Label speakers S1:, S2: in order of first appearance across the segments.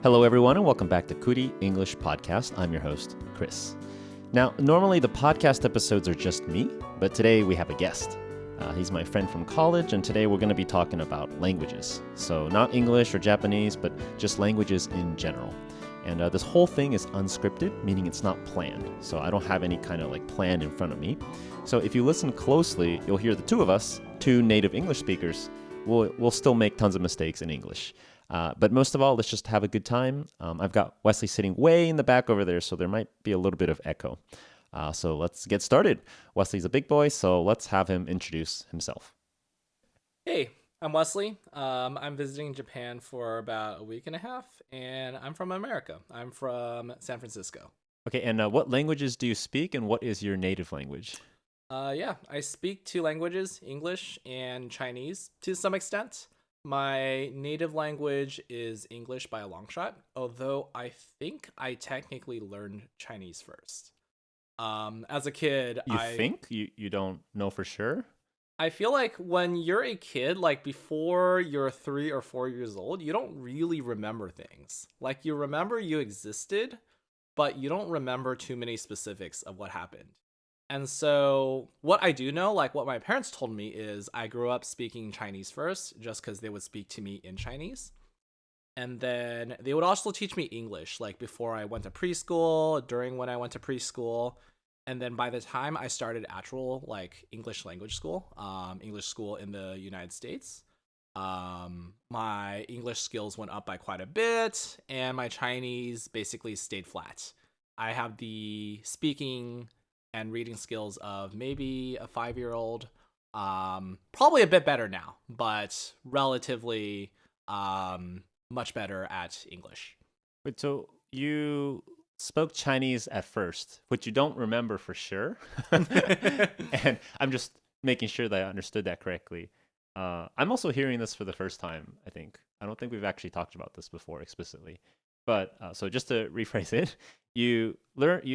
S1: Hello, everyone, and welcome back to Kuli English Podcast. I'm your host, Chris. Now, normally the podcast episodes are just me, but today we have a guest. He's my friend from college, and today we're going to be talking about languages. So not English or Japanese, but just languages in general. And this whole thing is unscripted, meaning it's not planned. So I don't have any kind of plan in front of me. So if you listen closely, you'll hear the two of us, two native English speakers, we'll still make tons of mistakes in English. But most of all, let's just have a good time. I've got Wesley sitting way in the back over there, so there might be a little bit of echo. So let's get started. Wesley's a big boy, so let's have him introduce himself.
S2: Hey, I'm Wesley. I'm visiting Japan for about a week and a half, and I'm from America. I'm from San Francisco.
S1: Okay, and what languages do you speak, and what is your native language?
S2: I speak two languages, English and Chinese, to some extent. My native language is English by a long shot, although I think I technically learned Chinese first. As a kid,
S1: You think? You don't know for sure?
S2: I feel like when you're a kid, before you're 3 or 4 years old, you don't really remember things. You remember you existed, but you don't remember too many specifics of what happened. And so what I do know, what my parents told me, is I grew up speaking Chinese first, just because they would speak to me in Chinese. And then they would also teach me English, before I went to preschool, during when I went to preschool. And then by the time I started actual, English language school, English school in the United States, my English skills went up by quite a bit, and my Chinese basically stayed flat. I have the speaking and reading skills of maybe a 5-year-old, probably a bit better now, but relatively much better at English.
S1: Wait, so you spoke Chinese at first, which you don't remember for sure. And I'm just making sure that I understood that correctly. I'm also hearing this for the first time, I think. I don't think we've actually talked about this before explicitly. But so just to rephrase it, you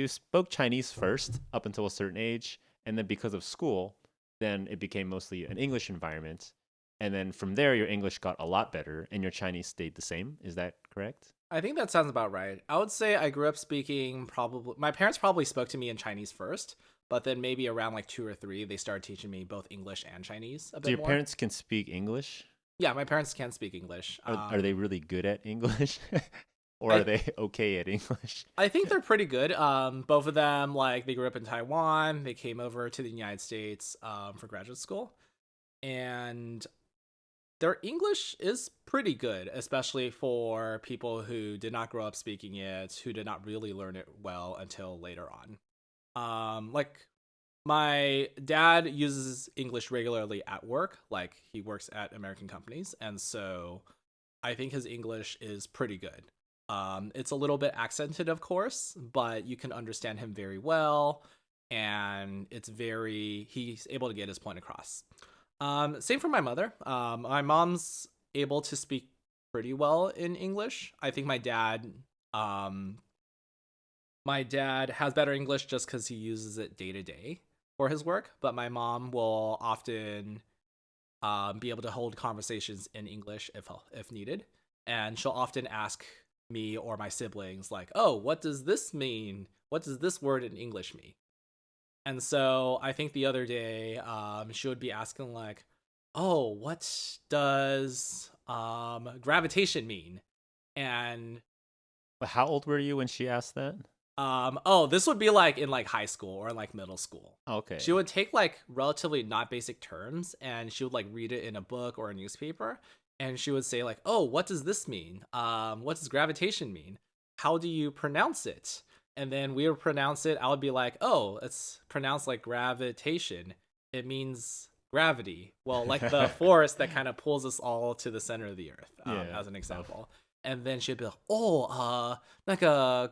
S1: spoke Chinese first up until a certain age, and then because of school, then it became mostly an English environment. And then from there, your English got a lot better, and your Chinese stayed the same. Is that correct?
S2: I think that sounds about right. I would say I grew up speaking my parents probably spoke to me in Chinese first, but then maybe around 2 or 3, they started teaching me both English and Chinese a bit
S1: So your
S2: more.
S1: parents can speak English?
S2: Yeah, my parents can speak English.
S1: Are they really good at English? Or are they okay at English?
S2: I think they're pretty good. Both of them, they grew up in Taiwan. They came over to the United States for graduate school. And their English is pretty good, especially for people who did not grow up speaking it, who did not really learn it well until later on. My dad uses English regularly at work. He works at American companies, and so I think his English is pretty good. It's a little bit accented, of course, but you can understand him very well, and he's able to get his point across. Same for my mother. My mom's able to speak pretty well in English. I think my dad has better English just because he uses it day to day for his work, but my mom will often be able to hold conversations in English if needed, and she'll often ask me or my siblings oh, what does this mean? What does this word in English mean? And so I think the other day she would be asking oh, what does gravitation mean? And
S1: How old were you when she asked that?
S2: this would be in high school or middle school.
S1: Okay.
S2: She would take relatively not basic terms, and she would read it in a book or a newspaper, and she would say oh, what does this mean? What does gravitation mean? How do you pronounce it? And then we would pronounce it. I would be oh, it's pronounced like gravitation. It means gravity. Well, the force that kind of pulls us all to the center of the earth, as an example. And then she'd be a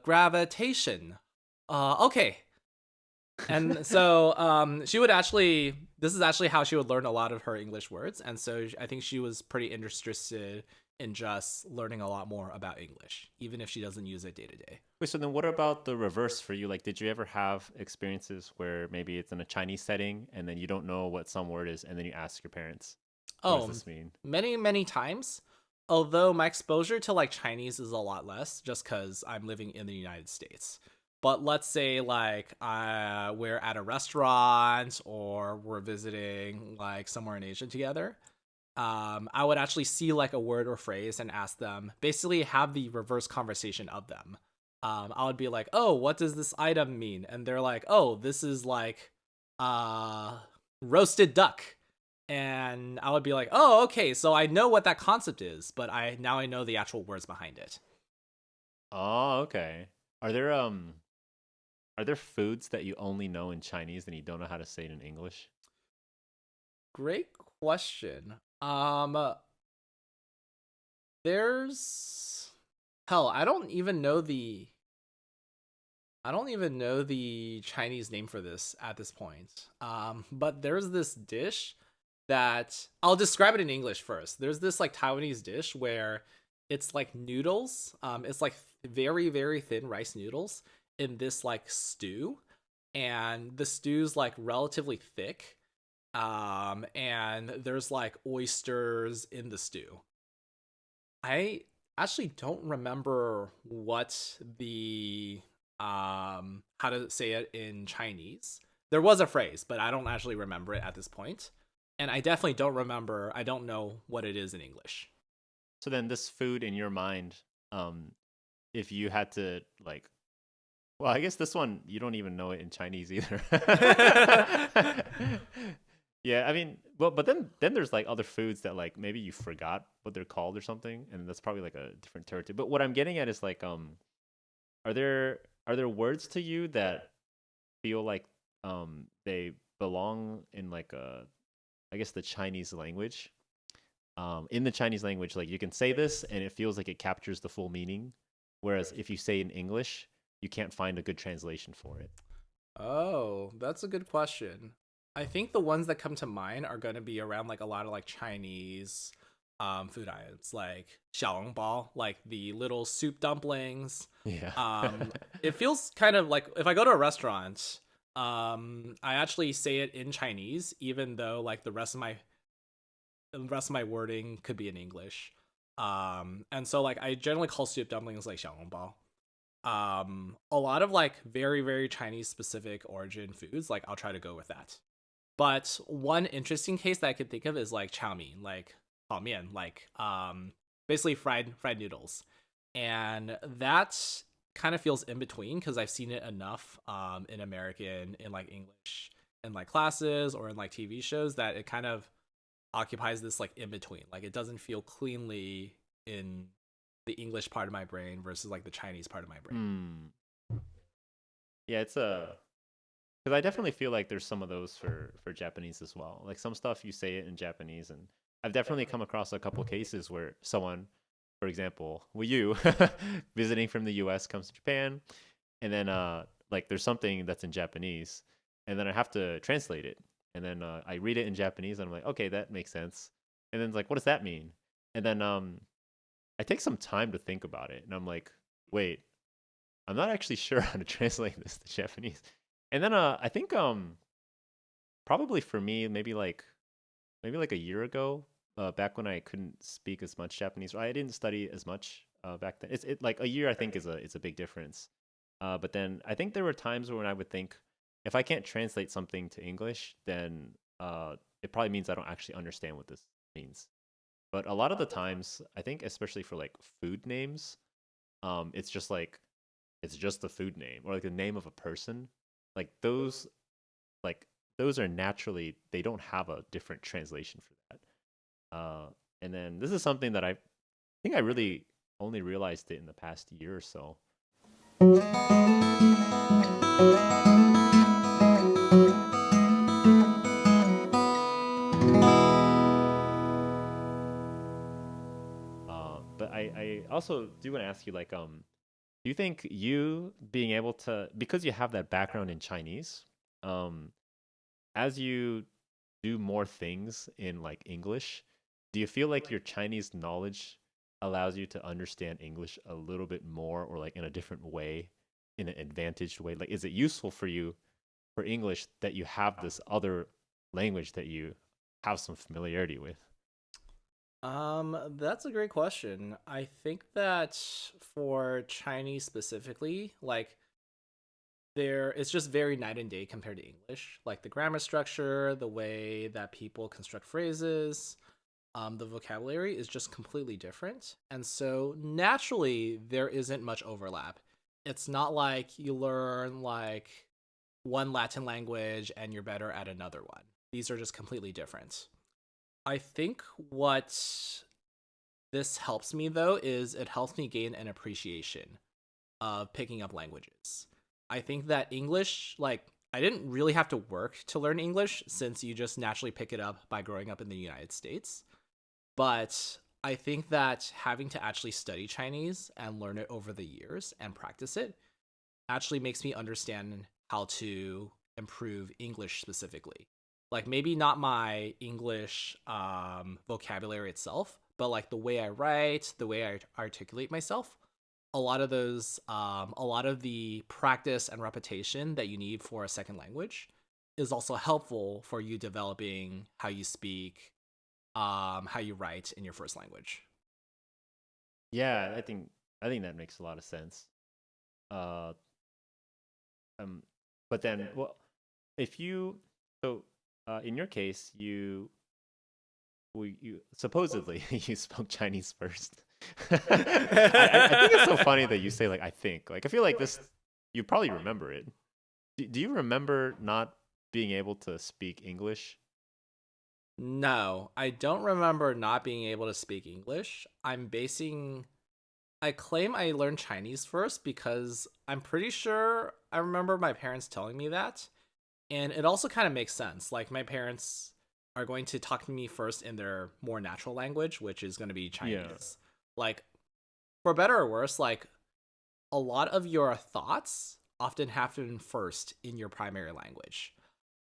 S2: gravitation. Okay. And so she would this is actually how she would learn a lot of her English words. And so I think she was pretty interested in just learning a lot more about English, even if she doesn't use it day to day.
S1: Wait, so then what about the reverse for you? Did you ever have experiences where maybe it's in a Chinese setting and then you don't know what some word is and then you ask your parents, what does this mean?
S2: Many, many times. although my exposure to like Chinese is a lot less just because I'm living in the United States. But let's say like we're at a restaurant or we're visiting like somewhere in Asia together. I would actually see like a word or phrase and ask them, basically have the reverse conversation of them. I would be like, "Oh, what does this item mean?" And they're like, "Oh, this is like uh roasted duck." And I would be like, "Oh, okay, so I know what that concept is, but I know the actual words behind it."
S1: Oh, okay. Are there are there foods that you only know in Chinese and you don't know how to say it in English?
S2: Great question. There's hell, I don't even know the Chinese name for this at this point. But there's this dish that I'll describe it in English first. There's this like Taiwanese dish where it's like noodles. It's like very, very thin rice noodles in this like stew. And the stew's like relatively thick. And there's like oysters in the stew. I actually don't remember what the how to say it in Chinese. There was a phrase, but I don't actually remember it at this point. And I definitely I don't know what it is in English.
S1: So then this food in your mind, if you had to like, well, I guess this one you don't even know it in Chinese either. Yeah, I mean, well, but then there's like other foods that like maybe you forgot what they're called or something, and that's probably like a different territory. But what I'm getting at is like, are there words to you that feel like they belong in like a, I guess, the Chinese language? In the Chinese language, like you can say this and it feels like it captures the full meaning, whereas if you say in English, you can't find a good translation for it.
S2: Oh, that's a good question. I think the ones that come to mind are going to be around like a lot of like Chinese food items like xiaolongbao, like the little soup dumplings.
S1: Yeah.
S2: Um it feels kind of like if I go to a restaurant, I actually say it in Chinese even though like the rest of my wording could be in English. And so like I generally call soup dumplings like xiaolongbao. A lot of like very very Chinese specific origin foods, like I'll try to go with that. But one interesting case that I could think of is like chow mein, like mian, like basically fried noodles. And that kind of feels in between because I've seen it enough in American, in like English, in like classes or in like TV shows that it kind of occupies this like in between. Like it doesn't feel cleanly in the English part of my brain versus like the Chinese part of my brain.
S1: Hmm. Yeah, it's a, because I definitely feel like there's some of those for Japanese as well. Like some stuff you say it in Japanese, and I've definitely come across a couple cases where someone, for example, well, you visiting from the U.S. comes to Japan, and then like there's something that's in Japanese, and then I have to translate it, and then I read it in Japanese, and I'm like, okay, that makes sense, and then it's like, what does that mean? And then I take some time to think about it, and I'm like, wait, I'm not actually sure how to translate this to Japanese. And then I think probably for me maybe like a year ago, back when I couldn't speak as much Japanese, or I didn't study as much back then. It's like a year I think is a big difference. But then I think there were times when I would think if I can't translate something to English, then it probably means I don't actually understand what this means. But a lot of the times, I think especially for like food names, it's just like it's just the food name or like the name of a person. Like like those are naturally they don't have a different translation for that. And then this is something that I think I really only realized it in the past year or so. But I also do want to ask you like do you think you being able to, because you have that background in Chinese, um as you do more things in like English, do you feel like your Chinese knowledge allows you to understand English a little bit more or like in a different way, in an advantaged way? Like, is it useful for you for English that you have this other language that you have some familiarity with?
S2: That's a great question. I think that for Chinese specifically, like there it's just very night and day compared to English. Like the grammar structure, the way that people construct phrases, the vocabulary is just completely different. And so naturally there isn't much overlap. It's not like you learn like one Latin language and you're better at another one. These are just completely different. I think what this helps me though is it helps me gain an appreciation of picking up languages. I think that English, like, I didn't really have to work to learn English since you just naturally pick it up by growing up in the United States. But I think that having to actually study Chinese and learn it over the years and practice it actually makes me understand how to improve English specifically. Like maybe not my English vocabulary itself, but like the way I write, the way I articulate myself. A lot of the practice and repetition that you need for a second language is also helpful for you developing how you speak, how you write in your first language.
S1: Yeah, I think that makes a lot of sense. Uh, um, but then, well, if you so in your case, you supposedly you spoke Chinese first. I think it's so funny that you say like I think. Like I feel like this you probably remember it. Do you remember not being able to speak English?
S2: No, I don't remember not being able to speak English. I claim I learned Chinese first because I'm pretty sure I remember my parents telling me that. And it also kind of makes sense. Like, my parents are going to talk to me first in their more natural language, which is going to be
S1: Yeah.
S2: Chinese. Like, for better or worse, like, a lot of your thoughts often happen first in your primary language.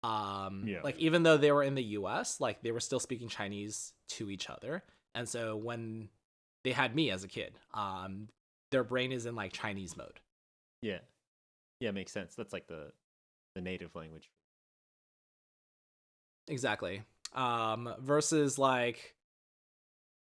S1: Yeah.
S2: Like even though they were in the US, like they were still speaking Chinese to each other. And so when they had me as a kid, their brain is in like Chinese mode.
S1: Yeah. Yeah, makes sense. That's like the native language.
S2: Exactly. Versus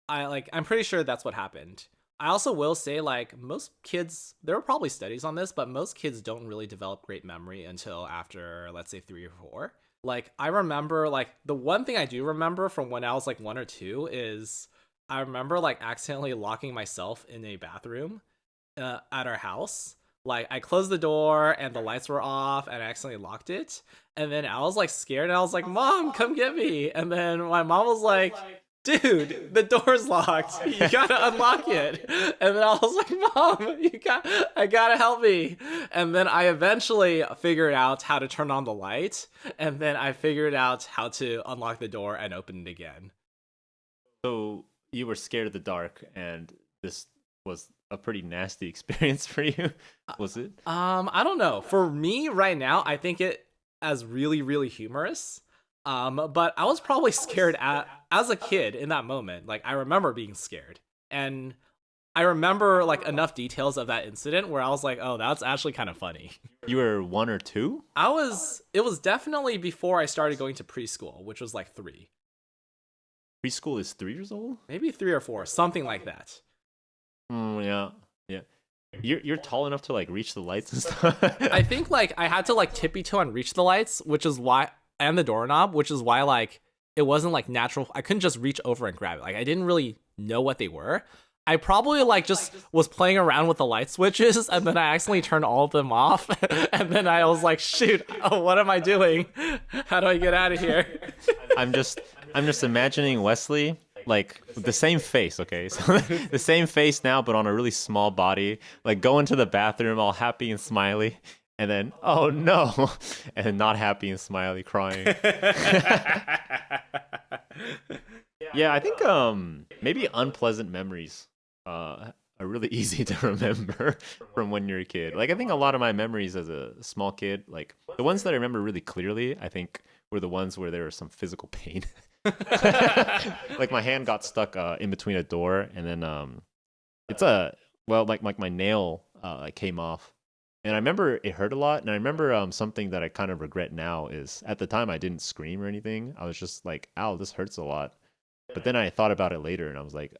S2: I'm pretty sure that's what happened. I also will say like most kids, there are probably studies on this, but most kids don't really develop great memory until after let's say 3 or 4. Like I remember like the one thing I do remember from when I was like 1 or 2 is I remember like accidentally locking myself in a bathroom at our house. Like I closed the door and the lights were off and I accidentally locked it. And then I was like scared and I was like, "Mom, come get me." And then my mom was like, "Dude, the door's locked. You gotta unlock it." And then I was like, "Mom, I gotta help me." And then I eventually figured out how to turn on the light. And then I figured out how to unlock the door and open it again.
S1: So you were scared of the dark, and this was a pretty nasty experience for you, was it?
S2: I don't know. For me right now, I think it as really, really humorous. But I was probably scared as a kid in that moment. Like I remember being scared. And I remember like enough details of that incident where I was like, "Oh, that's actually kind of funny."
S1: You were 1 or 2?
S2: It was definitely before I started going to preschool, which was like 3.
S1: Preschool is 3 years old?
S2: Maybe 3 or 4, something like that.
S1: Yeah. Yeah. You're tall enough to like reach the lights and stuff.
S2: I think like I had to like tippy toe and reach the lights, which is why and the doorknob, which is why like it wasn't like natural. I couldn't just reach over and grab it. Like I didn't really know what they were. I probably like just was playing around with the light switches and then I accidentally turned all of them off and then I was like, "Shoot, oh, what am I doing? How do I get out of here?"
S1: I'm just imagining Wesley like with the same face, okay? So the same face now but on a really small body, like going to the bathroom all happy and smiley and then oh no, and then not happy and smiley crying. Yeah, I think maybe unpleasant memories are really easy to remember from when you're a kid. Like I think a lot of my memories as a small kid, like the ones that I remember really clearly, I think were the ones where there was some physical pain. Like my hand got stuck in between a door, and then it's a well, like my nail like came off, and I remember it hurt a lot. And I remember something that I kind of regret now is at the time I didn't scream or anything. I was just like, "Ow, this hurts a lot." But then I thought about it later, and I was like,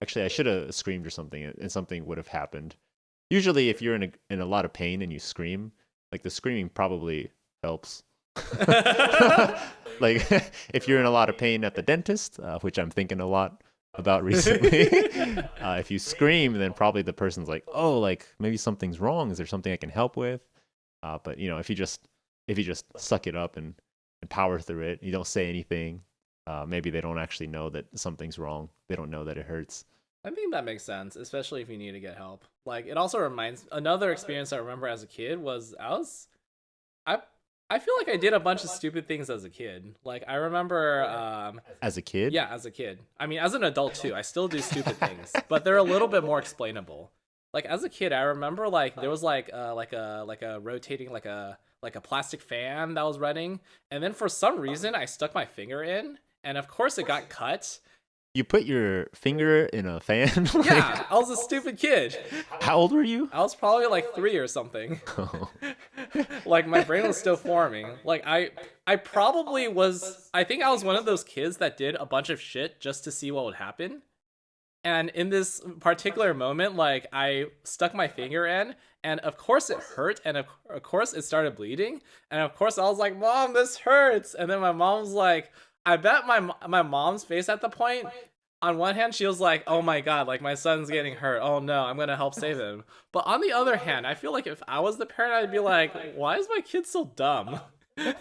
S1: actually, I should have screamed or something, and something would have happened. Usually, if you're in a lot of pain and you scream, like the screaming probably helps. Like if you're in a lot of pain at the dentist, which I'm thinking a lot about recently, if you scream, then probably the person's like, oh, like maybe something's wrong. Is there something I can help with? But if you just suck it up and power through it, you don't say anything. Maybe they don't actually know that something's wrong. They don't know that it hurts.
S2: I think that makes sense, especially if you need to get help. Like, it also reminds another experience I remember as a kid was I I feel like I did a bunch of stupid things as a kid. Like, I remember
S1: As a kid?
S2: yeah, as a kid. I mean, as an adult too, I still do stupid things, but they're a little bit more explainable. Like, as a kid, I remember like there was like a rotating like a plastic fan that was running, and then for some reason I stuck my finger in, and of course it got cut.
S1: You put your finger in a fan? Like,
S2: Yeah, I was a stupid kid.
S1: how old were you?
S2: I was probably like 3 or something.
S1: Oh.
S2: Like, my brain was still forming. Like, I probably was. I think I was one of those kids that did a bunch of shit just to see what would happen. And in this particular moment, like, I stuck my finger in, and of course it hurt, and of course it started bleeding, and of course I was like, "Mom, this hurts." And then my mom was like, I bet my mom's face at the point, on one hand, she was like, "Oh my god, like, my son's getting hurt. Oh no, I'm gonna help save him." But on the other hand, I feel like if I was the parent, I'd be like, "Why is my kid so dumb?"
S1: I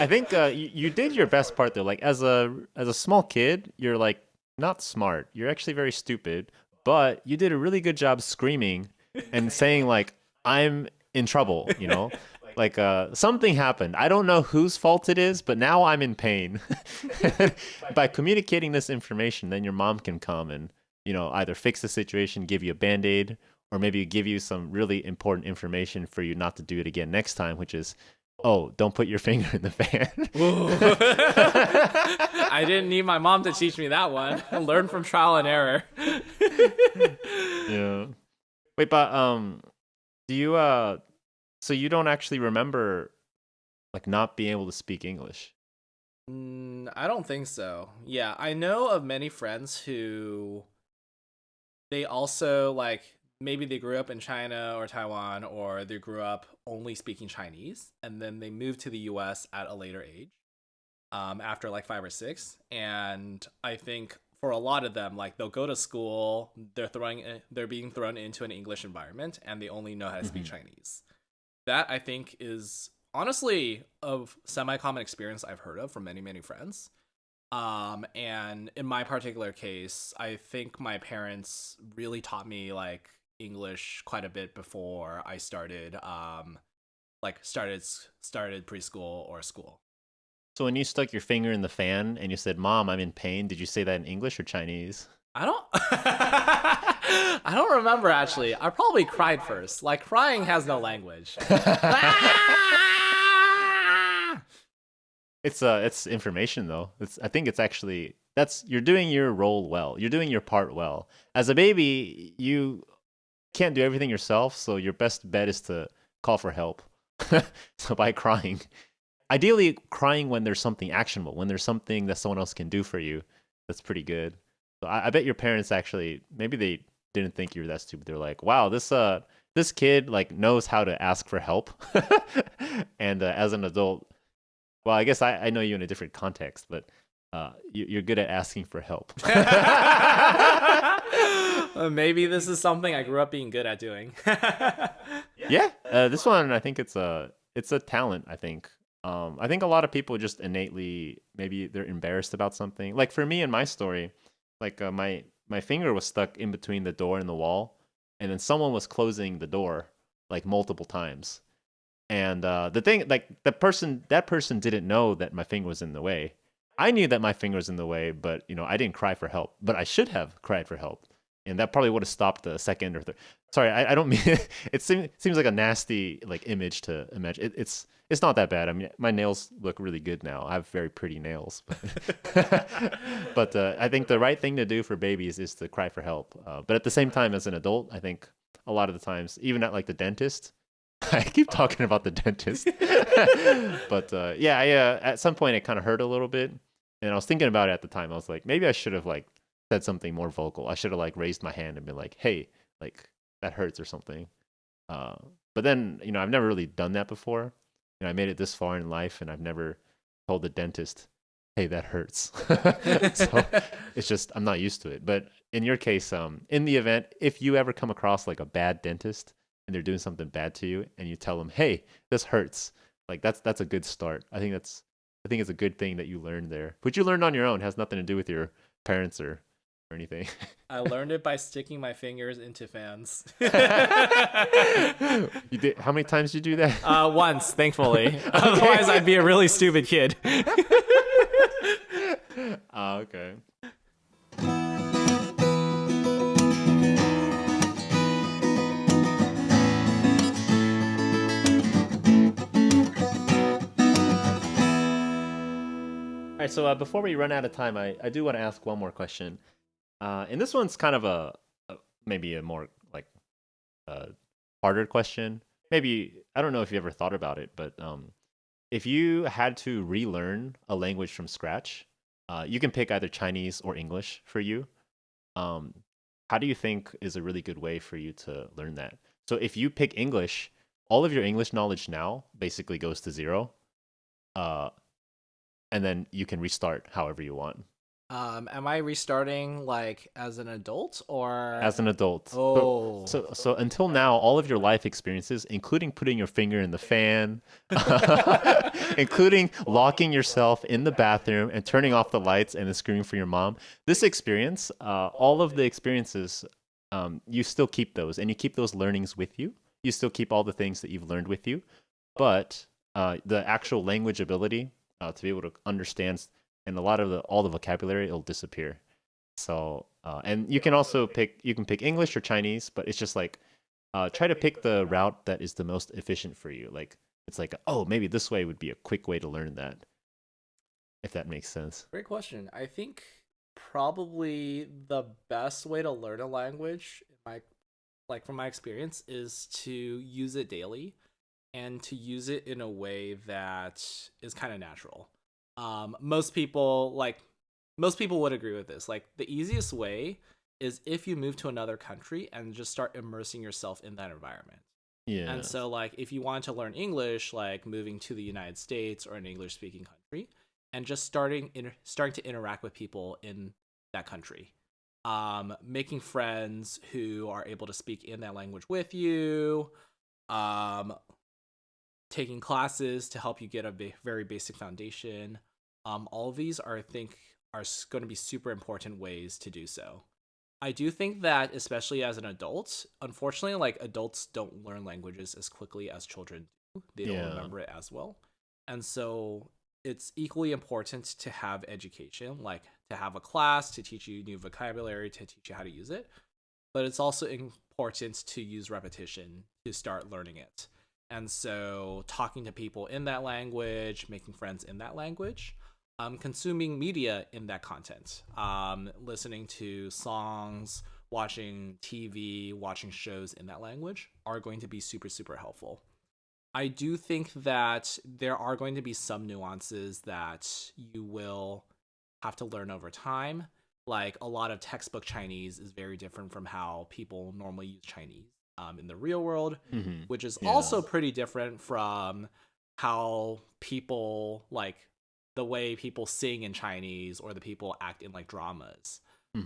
S1: think you did your best part though. Like as a small kid, you're like not smart. You're actually very stupid, but you did a really good job screaming and saying like I'm in trouble, you know? Like something happened. I don't know whose fault it is, but now I'm in pain. By communicating this information, then your mom can come and, either fix the situation, give you a band-aid, or maybe give you some really important information for you not to do it again next time, which is, oh, don't put your finger in the fan.
S2: I didn't need my mom to teach me that one. I learned from trial and error.
S1: Yeah. Wait, but do you so you don't actually remember like not being able to speak English?
S2: I don't think so. Yeah, I know of many friends who they also, like, maybe they grew up in China or Taiwan, or they grew up only speaking Chinese, and then they moved to the US at a later age, after like 5 or 6. And I think for a lot of them, like, they'll go to school, they're being thrown into an English environment, and they only know how to speak Chinese. That, I think, is honestly of semi-common experience I've heard of from many, many friends. And in my particular case, I think my parents really taught me like English quite a bit before I started started preschool or school.
S1: So when you stuck your finger in the fan and you said, "Mom, I'm in pain," did you say that in English or Chinese?
S2: I don't I don't remember actually. I probably cried first. Like, crying has no language.
S1: It's information though. I think it's actually you're doing your role well. You're doing your part well. As a baby, you can't do everything yourself, so your best bet is to call for help. So by crying. Ideally crying when there's something actionable, when there's something that someone else can do for you. That's pretty good. So I bet your parents actually, maybe they didn't think you were that stupid. They're like, wow, this kid like knows how to ask for help. And as an adult, well, I guess I know you in a different context, but you're good at asking for help.
S2: Maybe this is something I grew up being good at doing.
S1: Yeah, this one I think it's a talent. I think a lot of people just innately, maybe they're embarrassed about something. Like for me in my story, like my finger was stuck in between the door and the wall, and then someone was closing the door like multiple times. And the thing, like that person didn't know that my finger was in the way. I knew that my finger was in the way, but I didn't cry for help. But I should have cried for help, and that probably would have stopped the second or third. Sorry, I don't mean it. Seems like a nasty like image to imagine. It's not that bad. I mean, my nails look really good now. I have very pretty nails, but I think the right thing to do for babies is to cry for help. But at the same time, as an adult, I think a lot of the times, even at like the dentist. I keep talking about the dentist. But yeah, at some point it kind of hurt a little bit. And I was thinking about it at the time. I was like, maybe I should have like said something more vocal. I should have like raised my hand and been like, hey, like that hurts or something. Uh, but then, I've never really done that before. I made it this far in life and I've never told the dentist, hey, that hurts. So it's just, I'm not used to it. But in your case, in the event, if you ever come across like a bad dentist and they're doing something bad to you and you tell them, hey, this hurts, like that's a good start. I think it's a good thing that you learned there. But you learned on your own. It has nothing to do with your parents or anything.
S2: I learned it by sticking my fingers into fans.
S1: You did, how many times did you do that?
S2: Once, thankfully. Otherwise, I'd be a really stupid kid.
S1: Okay. All right, so before we run out of time, I do want to ask one more question. And this one's kind of maybe a more like harder question. Maybe, I don't know if you ever thought about it, but if you had to relearn a language from scratch, you can pick either Chinese or English for you. Um, how do you think is a really good way for you to learn that? So if you pick English, all of your English knowledge now basically goes to zero. Uh, and then you can restart however you want.
S2: Am I restarting like as an adult or
S1: As an adult.
S2: Oh.
S1: So until now, all of your life experiences, including putting your finger in the fan, including locking yourself in the bathroom and turning off the lights and then screaming for your mom, this experience, all of the experiences, you still keep those and you keep those learnings with you. You still keep all the things that you've learned with you, but the actual language ability to be able to understand and a lot of all the vocabulary, it'll disappear. So and you can also pick English or Chinese, but it's just like try to pick the route that is the most efficient for you. Like it's like, oh, maybe this way would be a quick way to learn that, if that makes sense.
S2: Great question. I think probably the best way to learn a language, from my experience, is to use it daily and to use it in a way that is kind of natural. Most people would agree with this. Like the easiest way is if you move to another country and just start immersing yourself in that environment.
S1: Yeah.
S2: And so like if you want to learn English, like moving to the United States or an English speaking country and just starting to interact with people in that country. Making friends who are able to speak in that language with you, taking classes to help you get a very basic foundation. All of these are, I think, are going to be super important ways to do so. I do think that, especially as an adult, unfortunately, like adults don't learn languages as quickly as children do. They don't remember it as well. And so it's equally important to have education, like to have a class to teach you new vocabulary, to teach you how to use it. But it's also important to use repetition to start learning it. And so talking to people in that language, making friends in that language, consuming media in that content, listening to songs, watching TV, watching shows in that language are going to be super, super helpful. I do think that there are going to be some nuances that you will have to learn over time. Like a lot of textbook Chinese is very different from how people normally use Chinese in the real world, which is also pretty different from how people like the way people sing in Chinese or the people act in like dramas.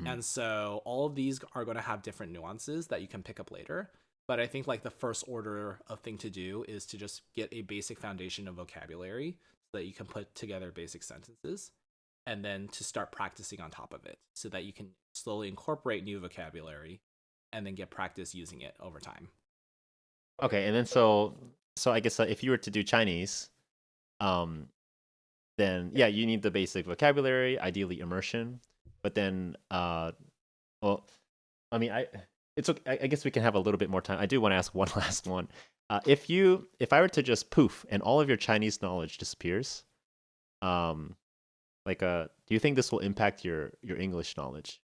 S2: And so all of these are going to have different nuances that you can pick up later. But I think like the first order of thing to do is to just get a basic foundation of vocabulary so that you can put together basic sentences and then to start practicing on top of it so that you can slowly incorporate new vocabulary and then get practice using it over time.
S1: Okay, and then so I guess if you were to do Chinese, then yeah, you need the basic vocabulary, ideally immersion. But then, well, I mean, it's okay. I guess we can have a little bit more time. I do want to ask one last one. If I were to just poof and all of your Chinese knowledge disappears, do you think this will impact your English knowledge?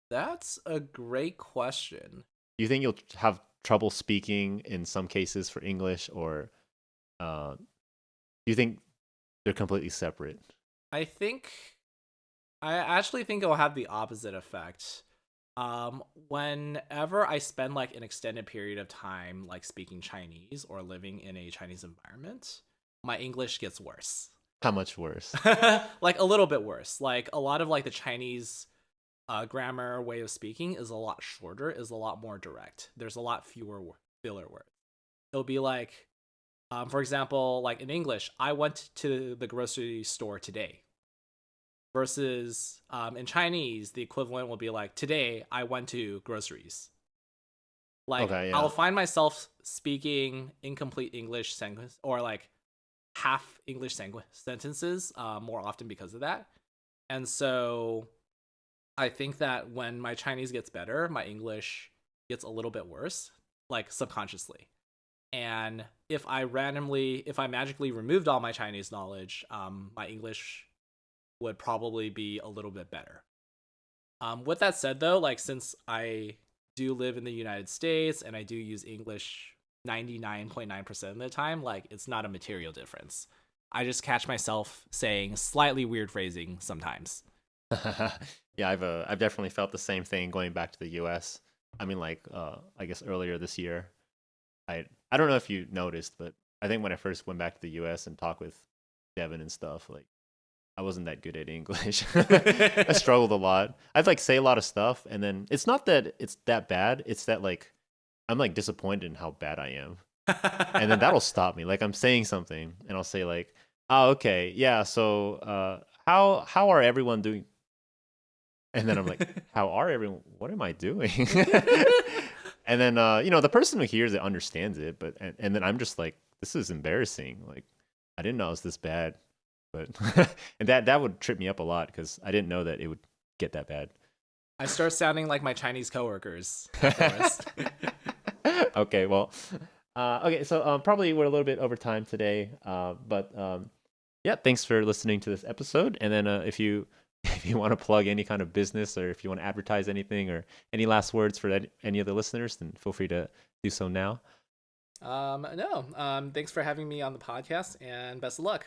S2: That's a great question.
S1: Do you think you'll have trouble speaking in some cases for English, or do you think they're completely separate?
S2: I actually think it'll have the opposite effect. Whenever I spend like an extended period of time like speaking Chinese or living in a Chinese environment, my English gets worse.
S1: How much worse?
S2: Like a little bit worse. Like a lot of like the Chinese grammar way of speaking is a lot shorter, is a lot more direct. There's a lot fewer filler words. It'll be like, for example, like in English, I went to the grocery store today. Versus in Chinese, the equivalent will be like, today I went to groceries. Like
S1: Okay, yeah.
S2: I'll find myself speaking incomplete English sentence or like half English sentences more often because of that. And so I think that when my Chinese gets better, my English gets a little bit worse, like subconsciously. And if I magically removed all my Chinese knowledge, my English would probably be a little bit better. With that said, though, like since I do live in the United States and I do use English 99.9% of the time, like it's not a material difference. I just catch myself saying slightly weird phrasing sometimes.
S1: Yeah, I've definitely felt the same thing going back to the U.S. I mean, like I guess earlier this year, I don't know if you noticed, but I think when I first went back to the U.S. and talked with Devin and stuff, like I wasn't that good at English. I struggled a lot. I'd like say a lot of stuff, and then it's not that it's that bad. It's that like I'm like disappointed in how bad I am, and then that'll stop me. Like I'm saying something, and I'll say like, "Oh, okay, yeah. So, how are everyone doing?" And then I'm like, "How are everyone? What am I doing?" And then the person who hears it understands it, but and then I'm just like, "This is embarrassing. Like, I didn't know it was this bad." But and that would trip me up a lot because I didn't know that it would get that bad.
S2: I start sounding like my Chinese coworkers afterwards.
S1: Okay, well, okay, so probably we're a little bit over time today, but yeah, thanks for listening to this episode. And then if you if you want to plug any kind of business or if you want to advertise anything or any last words for any of the listeners, then feel free to do so now.
S2: No. Thanks for having me on the podcast and best of luck.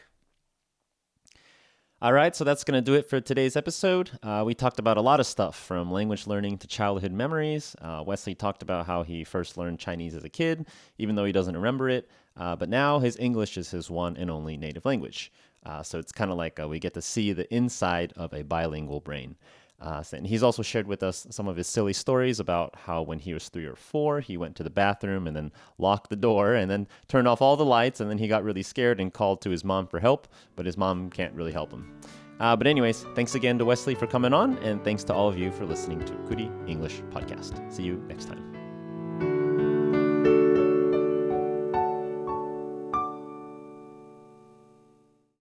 S1: All right, so that's going to do it for today's episode. We talked about a lot of stuff from language learning to childhood memories. Wesley talked about how he first learned Chinese as a kid, even though he doesn't remember it. But now his English is his one and only native language. So it's kind of like we get to see the inside of a bilingual brain. And he's also shared with us some of his silly stories about how when he was 3 or 4, he went to the bathroom and then locked the door and then turned off all the lights. And then he got really scared and called to his mom for help, but his mom can't really help him. But anyways, thanks again to Wesley for coming on. And thanks to all of you for listening to Kuli English Podcast. See you next time.